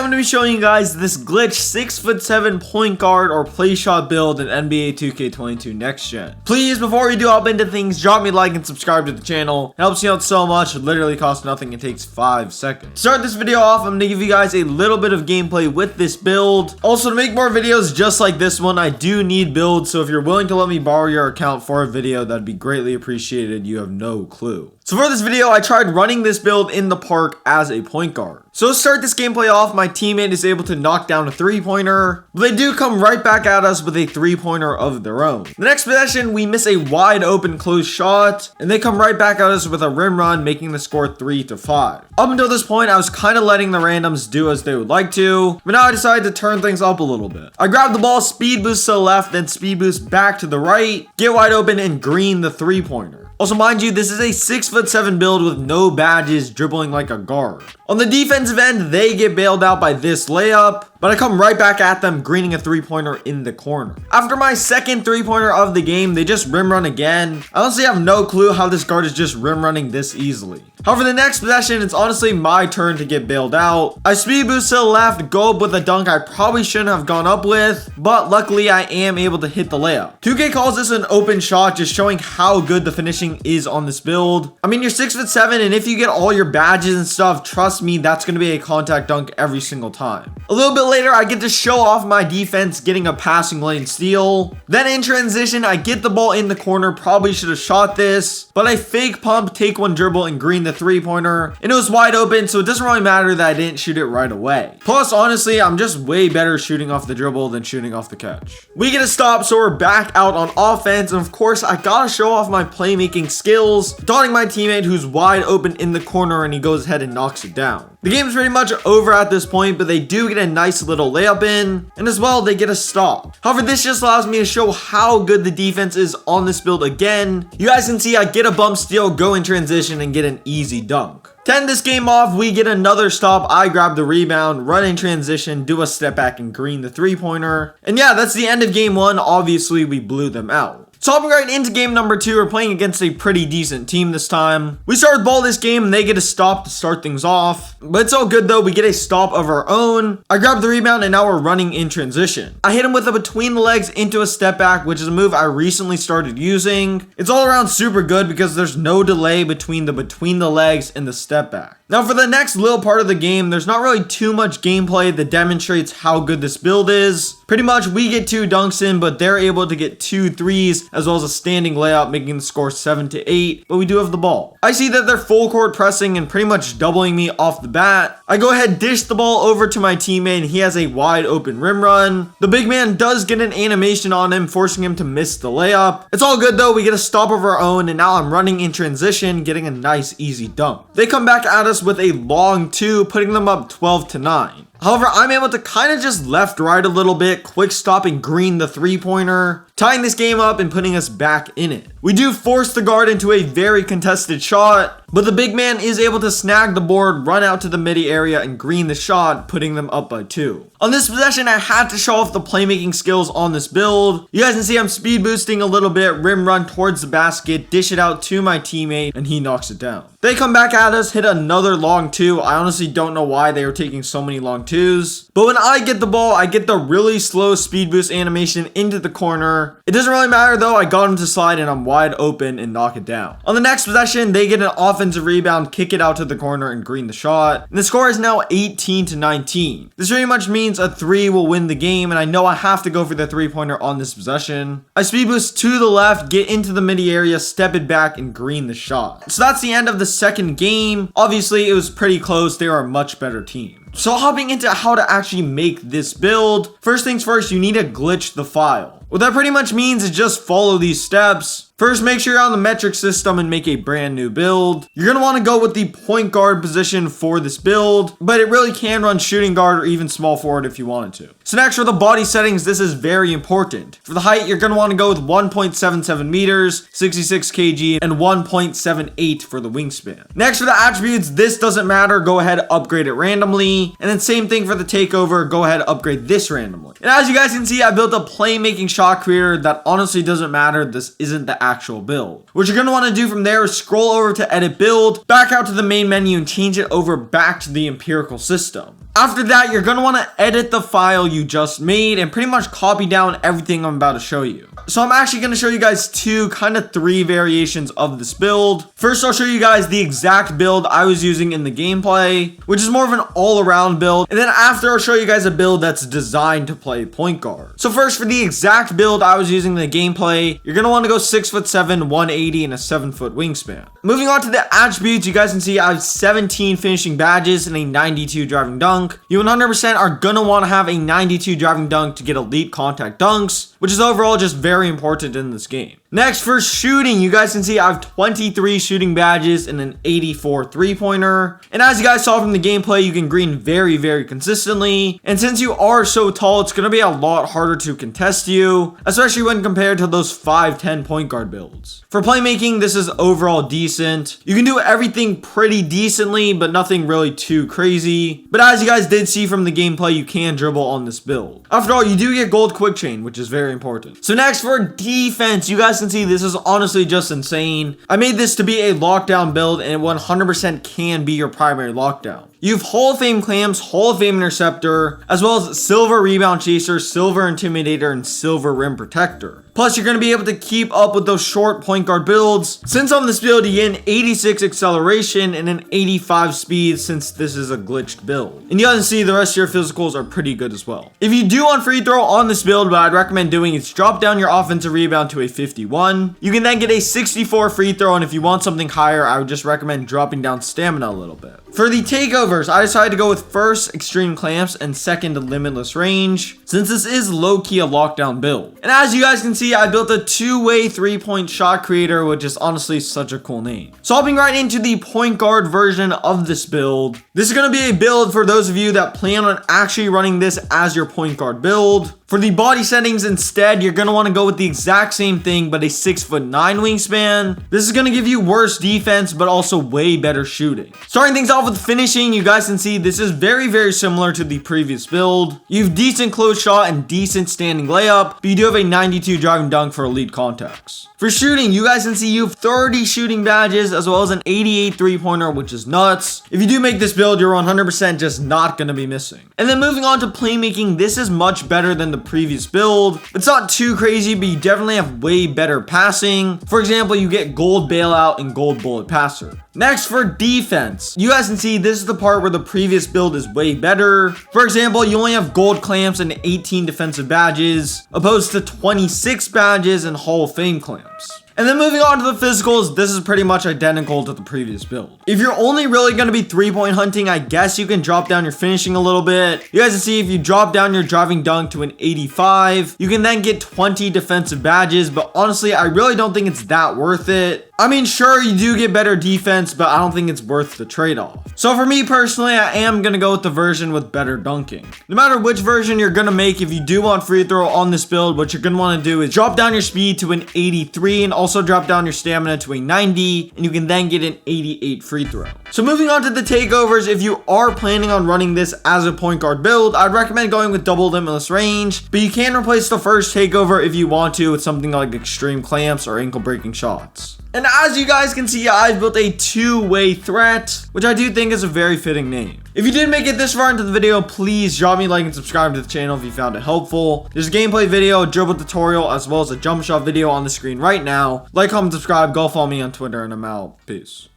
I'm going to be showing you guys this glitch 6'7" point guard or play shot build in NBA 2K22 Next Gen. Please, before we do hop into things, drop me a like and subscribe to the channel. It helps me out so much. It literally costs nothing. It takes 5 seconds. To start this video off, I'm going to give you guys a little bit of gameplay with this build. Also, to make more videos just like this one, I do need builds. So if you're willing to let me borrow your account for a video, that'd be greatly appreciated. You have no clue. So for this video, I tried running this build in the park as a point guard. So to start this gameplay off, my teammate is able to knock down a 3-pointer, but they do come right back at us with a 3-pointer of their own. The next possession, we miss a wide open close shot, and they come right back at us with a rim run, making the score 3-5. Up until this point, I was kind of letting the randoms do as they would like to, but now I decided to turn things up a little bit. I grab the ball, speed boost to the left, then speed boost back to the right, get wide open, and green the 3-pointer. Also, mind you, this is a 6'7" build with no badges, dribbling like a guard. On the defensive end, they get bailed out by this layup, but I come right back at them, greening a 3-pointer in the corner. After my second 3-pointer of the game, they just rim run again. I honestly have no clue how this guard is just rim running this easily. However, the next possession, it's honestly my turn to get bailed out. I speed boost to the left, go up with a dunk I probably shouldn't have gone up with, but luckily I am able to hit the layup. 2K calls this an open shot, just showing how good the finishing is on this build. I mean, you're 6'7", and if you get all your badges and stuff, trust me, that's going to be a contact dunk every single time. A little bit later, I get to show off my defense, getting a passing lane steal. Then in transition, I get the ball in the corner, probably should have shot this, but I fake pump, take one dribble, and green the 3-pointer, and it was wide open, so it doesn't really matter that I didn't shoot it right away. Plus, honestly, I'm just way better shooting off the dribble than shooting off the catch. We get a stop, so we're back out on offense, and of course, I gotta show off my playmaking skills, dotting my teammate who's wide open in the corner, and he goes ahead and knocks it down. The game's pretty much over at this point, but they do get a nice little layup in, and as well, they get a stop. However, this just allows me to show how good the defense is on this build again. You guys can see I get a bump steal, go in transition, and get an easy dunk. To end this game off, we get another stop. I grab the rebound, run in transition, do a step back, and green the 3-pointer. And yeah, that's the end of game 1. Obviously, we blew them out. So hopping right into game number 2, we're playing against a pretty decent team this time. We start with ball this game, and they get a stop to start things off. But it's all good though, we get a stop of our own. I grab the rebound, and now we're running in transition. I hit him with a between the legs into a step back, which is a move I recently started using. It's all around super good because there's no delay between the legs and the step back. Now for the next little part of the game, there's not really too much gameplay that demonstrates how good this build is. Pretty much we get 2 dunks in, but they're able to get 2 threes as well as a standing layup, making the score 7-8, but we do have the ball. I see that they're full court pressing and pretty much doubling me off the bat. I go ahead, dish the ball over to my teammate, and he has a wide open rim run. The big man does get an animation on him, forcing him to miss the layup. It's all good though, we get a stop of our own, and now I'm running in transition, getting a nice easy dunk. They come back at us with a long 2, putting them up 12-9. However, I'm able to kind of just left-right a little bit, quick stop and green the 3-pointer, tying this game up and putting us back in it. We do force the guard into a very contested shot, but the big man is able to snag the board, run out to the midi area, and green the shot, putting them up by 2. On this possession, I had to show off the playmaking skills on this build. You guys can see I'm speed boosting a little bit, rim run towards the basket, dish it out to my teammate, and he knocks it down. They come back at us, hit another long 2. I honestly don't know why they were taking so many long 2s. But when I get the ball, I get the really slow speed boost animation into the corner. It doesn't really matter though, I got him to slide and I'm wide open and knock it down. On the next possession, they get an offensive rebound, kick it out to the corner, and green the shot. And the score is now 18-19. This pretty much means a 3 will win the game, and I know I have to go for the 3-pointer on this possession. I speed boost to the left, get into the midi area, step it back, and green the shot. So that's the end of the second game. Obviously, it was pretty close. They are a much better team. So hopping into how to actually make this build, first things first, you need to glitch the file. What that pretty much means is just follow these steps. First, make sure you're on the metric system and make a brand new build. You're going to want to go with the point guard position for this build, but it really can run shooting guard or even small forward if you wanted to. So next, for the body settings, this is very important. For the height, you're going to want to go with 1.77 meters, 66 kg, and 1.78 for the wingspan. Next, for the attributes, this doesn't matter. Go ahead, upgrade it randomly. And then same thing for the takeover. Go ahead, upgrade this randomly. And as you guys can see, I built a playmaking shot creator that honestly doesn't matter. This isn't the actual build. What you're going to want to do from there is scroll over to edit build, back out to the main menu and change it over back to the empirical system. After that, you're going to want to edit the file you just made and pretty much copy down everything I'm about to show you. So I'm actually going to show you guys three variations of this build. First, I'll show you guys the exact build I was using in the gameplay, which is more of an all-around build. And then after, I'll show you guys a build that's designed to play point guard. So first, for the exact build I was using in the gameplay, you're going to want to go 6'7", 180, and a 7-foot wingspan. Moving on to the attributes, you guys can see I have 17 finishing badges and a 92 driving dunk. You 100% are going to want to have a 92 driving dunk to get elite contact dunks, which is overall just very important in this game. Next, for shooting, you guys can see I have 23 shooting badges and an 84 three-pointer. And as you guys saw from the gameplay, you can green very, very consistently. And since you are so tall, it's going to be a lot harder to contest you, especially when compared to those 5'10" point guard builds. For playmaking, this is overall decent. You can do everything pretty decently, but nothing really too crazy. But as you guys did see from the gameplay, you can dribble on this build. After all, you do get gold quick chain, which is very important. So next, for defense, you guys can see this is honestly just insane. I made this to be a lockdown build, and it 100% can be your primary lockdown. You have Hall of Fame Clamps, Hall of Fame Interceptor, as well as Silver Rebound Chaser, Silver Intimidator, and Silver Rim Protector. Plus, you're going to be able to keep up with those short point guard builds. Since on this build, you get an 86 acceleration and an 85 speed, since this is a glitched build. And you guys see the rest of your physicals are pretty good as well. If you do want free throw on this build, what I'd recommend doing is drop down your offensive rebound to a 51. You can then get a 64 free throw, and if you want something higher, I would just recommend dropping down stamina a little bit. For the takeovers, I decided to go with first extreme clamps and second limitless range, since this is low-key a lockdown build. And as you guys can see, I built a two-way three-point shot creator, which is honestly such a cool name. So hopping right into the point guard version of this build. This is going to be a build for those of you that plan on actually running this as your point guard build. For the body settings instead, you're going to want to go with the exact same thing, but a 6'9" wingspan. This is going to give you worse defense, but also way better shooting. Starting things off with finishing, you guys can see this is very, very similar to the previous build. You have decent close shot and decent standing layup, but you do have a 92 driving dunk for elite contacts. For shooting, you guys can see you have 30 shooting badges as well as an 88 three-pointer, which is nuts. If you do make this build, you're 100% just not going to be missing. And then moving on to playmaking, this is much better than the previous build. It's not too crazy, but you definitely have way better passing. For example, you get gold bailout and gold bullet passer. Next, for defense, you guys can see this is the part where the previous build is way better. For example, you only have gold clamps and 18 defensive badges, opposed to 26 badges and Hall of Fame clamps. And then moving on to the physicals, this is pretty much identical to the previous build. If you're only really going to be three-point hunting, I guess you can drop down your finishing a little bit. You guys can see if you drop down your driving dunk to an 85, you can then get 20 defensive badges, but honestly, I really don't think it's that worth it. I mean, sure, you do get better defense, but I don't think it's worth the trade-off. So for me personally, I am going to go with the version with better dunking. No matter which version you're going to make, if you do want free throw on this build, what you're going to want to do is drop down your speed to an 83 and also drop down your stamina to a 90, and you can then get an 88 free throw. So moving on to the takeovers, if you are planning on running this as a point guard build, I'd recommend going with double limitless range, but you can replace the first takeover if you want to with something like extreme clamps or ankle breaking shots. And as you guys can see, I've built a two-way threat, which I do think is a very fitting name. If you did make it this far into the video, please drop me a like and subscribe to the channel if you found it helpful. There's a gameplay video, a dribble tutorial, as well as a jump shot video on the screen right now. Like, comment, subscribe, go follow me on Twitter, and I'm out. Peace.